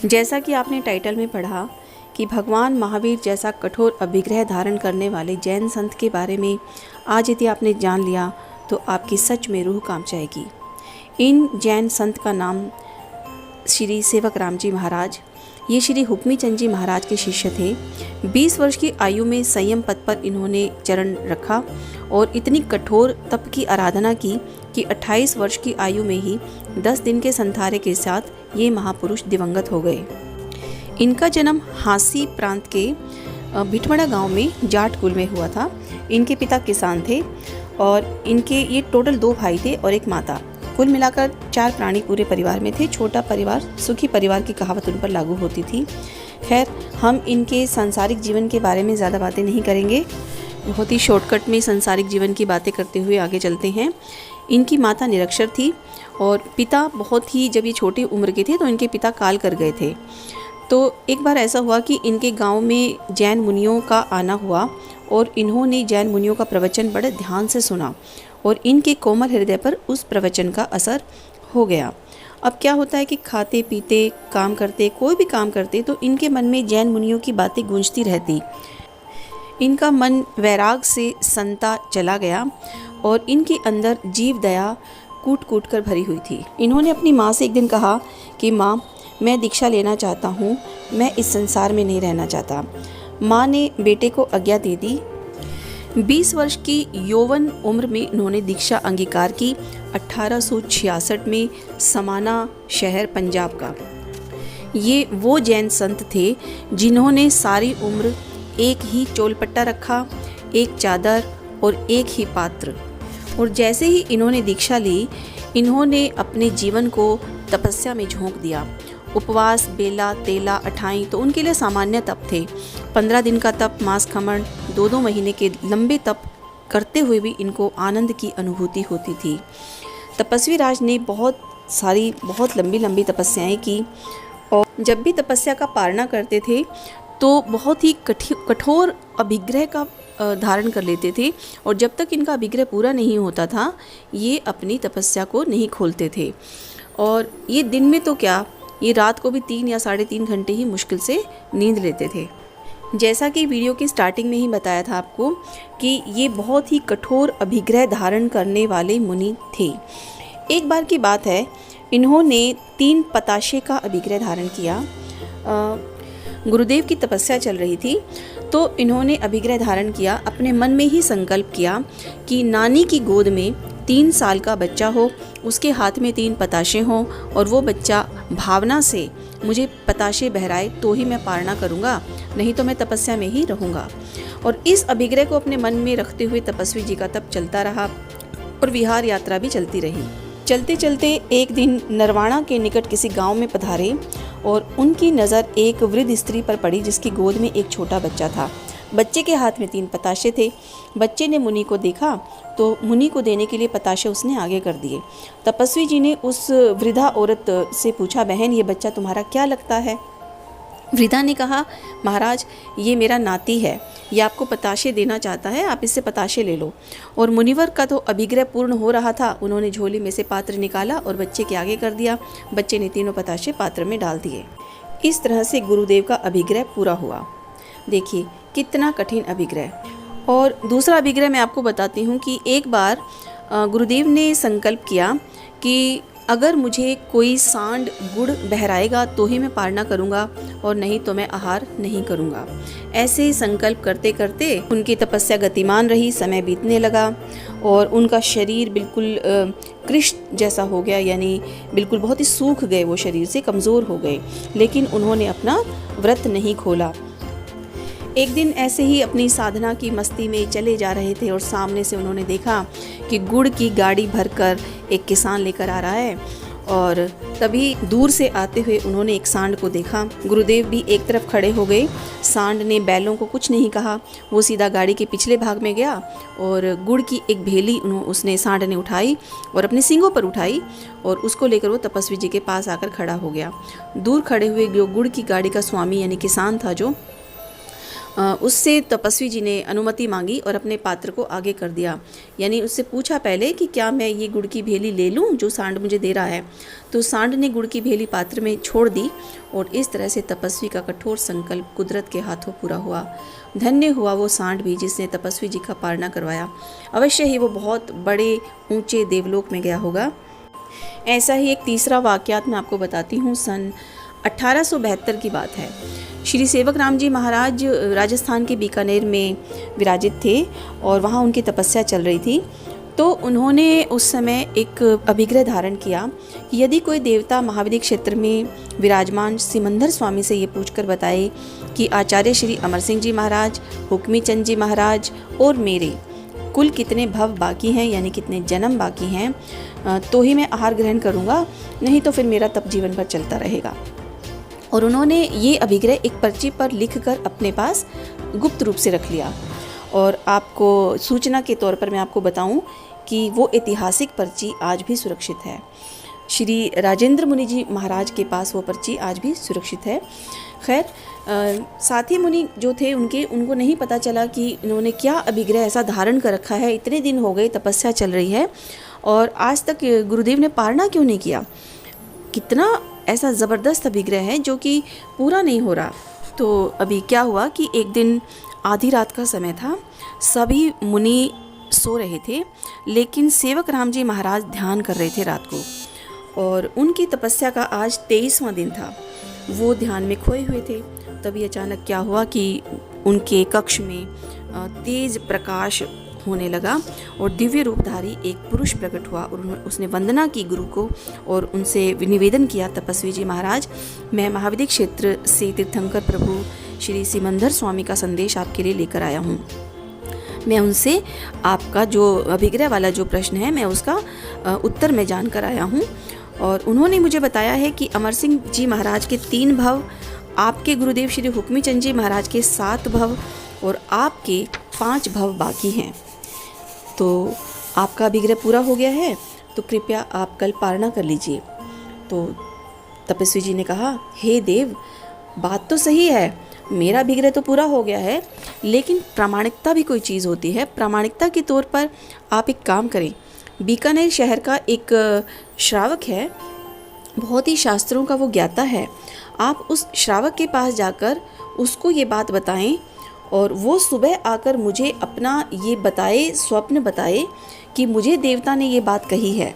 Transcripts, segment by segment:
जैसा कि आपने टाइटल में पढ़ा कि भगवान महावीर जैसा कठोर अभिग्रह धारण करने वाले जैन संत के बारे में आज यदि आपने जान लिया तो आपकी सच में रूह कांप जाएगी। इन जैन संत का नाम श्री सेवक राम जी महाराज, ये श्री हुक्मी चंद जी महाराज के शिष्य थे। 20 वर्ष की आयु में संयम पद पर इन्होंने चरण रखा और इतनी कठोर तप की आराधना की कि 28 वर्ष की आयु में ही 10 दिन के संथारे के साथ ये महापुरुष दिवंगत हो गए। इनका जन्म हांसी प्रांत के भिटमड़ा गांव में जाट कुल में हुआ था। इनके पिता किसान थे और इनके ये टोटल 2 भाई थे और एक माता। कुल मिलाकर 4 प्राणी पूरे परिवार में थे। छोटा परिवार सुखी परिवार की कहावत उन पर लागू होती थी। खैर, हम इनके सांसारिक जीवन के बारे में ज़्यादा बातें नहीं करेंगे, बहुत ही शॉर्टकट में सांसारिक जीवन की बातें करते हुए आगे चलते हैं। इनकी माता निरक्षर थी और पिता बहुत ही, जब ये छोटी उम्र के थे तो इनके पिता काल कर गए थे। तो एक बार ऐसा हुआ कि इनके गांव में जैन मुनियों का आना हुआ और इन्होंने जैन मुनियों का प्रवचन बड़े ध्यान से सुना और इनके कोमल हृदय पर उस प्रवचन का असर हो गया। अब क्या होता है कि खाते पीते काम करते, कोई भी काम करते तो इनके मन में जैन मुनियों की बातें गूंजती रहती। इनका मन वैराग से संता चला गया और इनके अंदर जीव दया कूट कूट कर भरी हुई थी। इन्होंने अपनी माँ से एक दिन कहा कि माँ, मैं दीक्षा लेना चाहता हूँ, मैं इस संसार में नहीं रहना चाहता। माँ ने बेटे को आज्ञा दे दी। 20 वर्ष की यौवन उम्र में इन्होंने दीक्षा अंगीकार की। 1866 में समाना शहर पंजाब का ये वो जैन संत थे जिन्होंने सारी उम्र एक ही चोलपट्टा रखा, एक चादर और एक ही पात्र। और जैसे ही इन्होंने दीक्षा ली, इन्होंने अपने जीवन को तपस्या में झोंक दिया। उपवास, बेला, तेला, अठाई तो उनके लिए सामान्य तप थे। 15 दिन का तप, मांस खमन, 2-2 महीने के लंबे तप करते हुए भी इनको आनंद की अनुभूति होती थी। तपस्वी राज ने बहुत लंबी तपस्याएं की और जब भी तपस्या का पालना करते थे तो बहुत ही कठोर अभिग्रह का धारण कर लेते थे और जब तक इनका अभिग्रह पूरा नहीं होता था ये अपनी तपस्या को नहीं खोलते थे। और ये दिन में तो क्या, ये रात को भी 3 या 3.5 घंटे ही मुश्किल से नींद लेते थे। जैसा कि वीडियो की स्टार्टिंग में ही बताया था आपको कि ये बहुत ही कठोर अभिग्रह धारण करने वाले मुनि थे। एक बार की बात है, इन्होंने 3 पताशे का अभिग्रह धारण किया। गुरुदेव की तपस्या चल रही थी तो इन्होंने अभिग्रह धारण किया। अपने मन में ही संकल्प किया कि नानी की गोद में 3 साल का बच्चा हो, उसके हाथ में 3 पताशे हों और वो बच्चा भावना से मुझे पताशे बहराए तो ही मैं पालना करूँगा, नहीं तो मैं तपस्या में ही रहूँगा। और इस अभिग्रह को अपने मन में रखते हुए तपस्वी जी का तप चलता रहा और विहार यात्रा भी चलती रही। चलते चलते एक दिन नरवाणा के निकट किसी गांव में पधारे और उनकी नज़र एक वृद्ध स्त्री पर पड़ी जिसकी गोद में एक छोटा बच्चा था। बच्चे के हाथ में 3 पताशे थे। बच्चे ने मुनि को देखा तो मुनि को देने के लिए पताशे उसने आगे कर दिए। तपस्वी जी ने उस वृद्धा औरत से पूछा, बहन, ये बच्चा तुम्हारा क्या लगता है? वृद्धा ने कहा, महाराज, ये मेरा नाती है, ये आपको पताशे देना चाहता है, आप इससे पताशे ले लो। और मुनिवर का तो अभिग्रह पूर्ण हो रहा था। उन्होंने झोली में से पात्र निकाला और बच्चे के आगे कर दिया। बच्चे ने 3 पताशे पात्र में डाल दिए। इस तरह से गुरुदेव का अभिग्रह पूरा हुआ। देखिए कितना कठिन अभिग्रह। और दूसरा अभिग्रह मैं आपको बताती हूँ कि एक बार गुरुदेव ने संकल्प किया कि अगर मुझे कोई सांड गुड़ बहराएगा तो ही मैं पालना करूँगा और नहीं तो मैं आहार नहीं करूँगा। ऐसे संकल्प करते करते उनकी तपस्या गतिमान रही। समय बीतने लगा और उनका शरीर बिल्कुल कृष्ण जैसा हो गया, यानी बिल्कुल बहुत ही सूख गए, वो शरीर से कमज़ोर हो गए। लेकिन उन्होंने अपना व्रत नहीं खोला। एक दिन ऐसे ही अपनी साधना की मस्ती में चले जा रहे थे और सामने से उन्होंने देखा कि गुड़ की गाड़ी भरकर एक किसान लेकर आ रहा है और तभी दूर से आते हुए उन्होंने एक सांड को देखा। गुरुदेव भी एक तरफ खड़े हो गए। सांड ने बैलों को कुछ नहीं कहा, वो सीधा गाड़ी के पिछले भाग में गया और गुड़ की एक भेली उसने सांड ने उठाई और अपने सींगों पर उठाई और उसको लेकर वो तपस्वी जी के पास आकर खड़ा हो गया। दूर खड़े हुए जो गुड़ की गाड़ी का स्वामी यानी किसान था, जो उससे तपस्वी जी ने अनुमति मांगी और अपने पात्र को आगे कर दिया। यानी उससे पूछा पहले कि क्या मैं ये गुड़ की भेली ले लूँ जो सांड मुझे दे रहा है। तो सांड ने गुड़ की भेली पात्र में छोड़ दी और इस तरह से तपस्वी का कठोर संकल्प कुदरत के हाथों पूरा हुआ। धन्य हुआ वो सांड भी जिसने तपस्वी जी का पालना करवाया। अवश्य ही वो बहुत बड़े ऊंचे देवलोक में गया होगा। ऐसा ही एक तीसरा वाक़यात मैं आपको बताती हूँ। सन 1872 की बात है। श्री सेवक राम जी महाराज राजस्थान के बीकानेर में विराजित थे और वहाँ उनकी तपस्या चल रही थी। तो उन्होंने उस समय एक अभिग्रह धारण किया कि यदि कोई देवता महाविद्य क्षेत्र में विराजमान सिमंदर स्वामी से ये पूछकर बताए कि आचार्य श्री अमर सिंह जी महाराज, हुक्मी चंद जी महाराज और मेरे कुल कितने भव बाकी हैं, यानी कितने जन्म बाकी हैं, तो ही मैं आहार ग्रहण करूँगा, नहीं तो फिर मेरा तप जीवन भर चलता रहेगा। और उन्होंने ये अभिग्रह एक पर्ची पर लिखकर अपने पास गुप्त रूप से रख लिया। और आपको सूचना के तौर पर मैं आपको बताऊं कि वो ऐतिहासिक पर्ची आज भी सुरक्षित है। श्री राजेंद्र मुनि जी महाराज के पास वो पर्ची आज भी सुरक्षित है। खैर, साथी मुनि जो थे उनको नहीं पता चला कि इन्होंने क्या अभिग्रह ऐसा धारण कर रखा है। इतने दिन हो गए, तपस्या चल रही है और आज तक गुरुदेव ने पारणा क्यों नहीं किया। कितना ऐसा ज़बरदस्त अभिग्रह है जो कि पूरा नहीं हो रहा। तो अभी क्या हुआ कि एक दिन आधी रात का समय था, सभी मुनि सो रहे थे, लेकिन सेवक राम जी महाराज ध्यान कर रहे थे रात को। और उनकी तपस्या का आज 23वां दिन था। वो ध्यान में खोए हुए थे। तभी अचानक क्या हुआ कि उनके कक्ष में तेज प्रकाश होने लगा और दिव्य रूपधारी एक पुरुष प्रकट हुआ और उसने वंदना की गुरु को और उनसे निवेदन किया, तपस्वी जी महाराज, मैं महाविद्य क्षेत्र से तीर्थंकर प्रभु श्री सिमंदर स्वामी का संदेश आपके लिए लेकर आया हूँ। मैं उनसे आपका जो अभिग्रह वाला जो प्रश्न है मैं उसका उत्तर में जानकर आया हूँ। और उन्होंने मुझे बताया है कि अमर सिंह जी महाराज के 3 भव, आपके गुरुदेव श्री हुक्मी चंद जी महाराज के 7 भव और आपके 5 भव बाकी हैं। तो आपका अभिग्रह पूरा हो गया है, तो कृपया आप कल पारणा कर लीजिए। तो तपस्वी जी ने कहा, हे देव, बात तो सही है, मेरा अभिग्रह तो पूरा हो गया है, लेकिन प्रामाणिकता भी कोई चीज़ होती है। प्रामाणिकता के तौर पर आप एक काम करें। बीकानेर शहर का एक श्रावक है, बहुत ही शास्त्रों का वो ज्ञाता है। आप उस श्रावक के पास जाकर उसको ये बात बताएं और वो सुबह आकर मुझे अपना ये बताए, स्वप्न बताए कि मुझे देवता ने ये बात कही है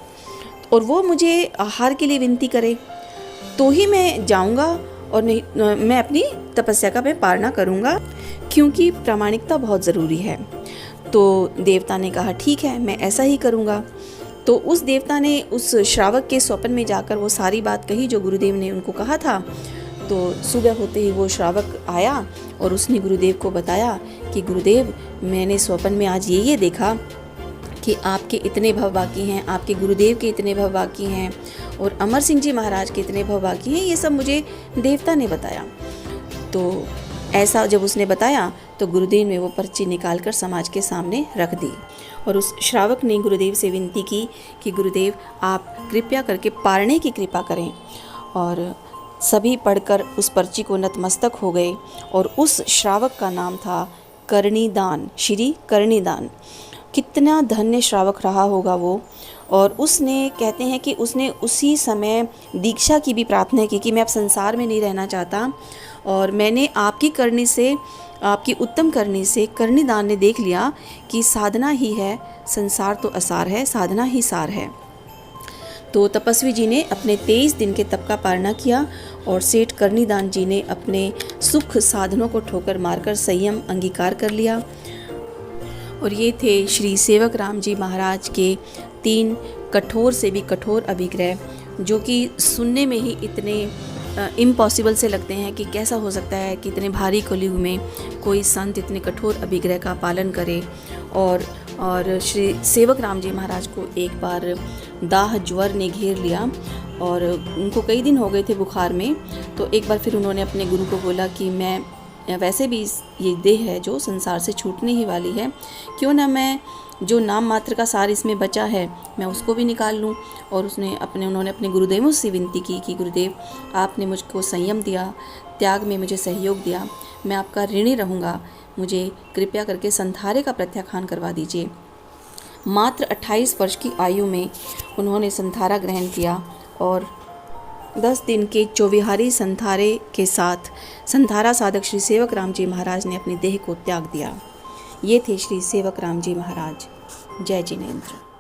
और वो मुझे आहार के लिए विनती करे, तो ही मैं जाऊंगा और नहीं मैं अपनी तपस्या का मैं पालना करूंगा, क्योंकि प्रामाणिकता बहुत ज़रूरी है। तो देवता ने कहा, ठीक है, मैं ऐसा ही करूंगा। तो उस देवता ने उस श्रावक के स्वप्न में जाकर वो सारी बात कही जो गुरुदेव ने उनको कहा था। तो सुबह होते ही वो श्रावक आया और उसने गुरुदेव को बताया कि गुरुदेव, मैंने स्वप्न में आज ये देखा कि आपके इतने भव बाकी हैं, आपके गुरुदेव के इतने भव बाकी हैं और अमर सिंह जी महाराज के इतने भव बाकी हैं, ये सब मुझे देवता ने बताया। तो ऐसा जब उसने बताया तो गुरुदेव ने वो पर्ची निकालकर समाज के सामने रख दी और उस श्रावक ने गुरुदेव से विनती की कि गुरुदेव, आप कृपया करके पारणे की कृपा करें। और सभी पढ़कर उस पर्ची को नतमस्तक हो गए और उस श्रावक का नाम था कर्णीदान, श्री कर्णीदान। कितना धन्य श्रावक रहा होगा वो। और उसने, कहते हैं कि उसने उसी समय दीक्षा की भी प्रार्थना की कि मैं अब संसार में नहीं रहना चाहता और मैंने आपकी करनी से, आपकी उत्तम करनी से कर्णीदान ने देख लिया कि साधना ही है, संसार तो असार है, साधना ही सार है। तो तपस्वी जी ने अपने 23 दिन के तप का पालना किया और सेठ कर्णीदान जी ने अपने सुख साधनों को ठोकर मारकर संयम अंगीकार कर लिया। और ये थे श्री सेवक राम जी महाराज के 3 कठोर से भी कठोर अभिग्रह, जो कि सुनने में ही इतने इम्पॉसिबल से लगते हैं कि कैसा हो सकता है कि इतने भारी कलयुग में कोई संत इतने कठोर अभिग्रह का पालन करे। और श्री सेवक राम जी महाराज को एक बार दाह ज्वर ने घेर लिया और उनको कई दिन हो गए थे बुखार में। तो एक बार फिर उन्होंने अपने गुरु को बोला कि मैं वैसे भी ये देह है जो संसार से छूटने ही वाली है, क्यों ना मैं जो नाम मात्र का सार इसमें बचा है मैं उसको भी निकाल लूँ। और उन्होंने अपने गुरुदेवों से विनती की कि गुरुदेव, आपने मुझको संयम दिया, त्याग में मुझे सहयोग दिया, मैं आपका ऋणी रहूँगा। मुझे कृपया करके संथारे का प्रत्याख्यान करवा दीजिए। मात्र 28 वर्ष की आयु में उन्होंने संथारा ग्रहण किया और 10 दिन के चौविहारी संथारे के साथ संथारा साधक श्री सेवक राम जी महाराज ने अपनी देह को त्याग दिया। ये थे श्री सेवक राम जी महाराज। जय जिनेंद्र।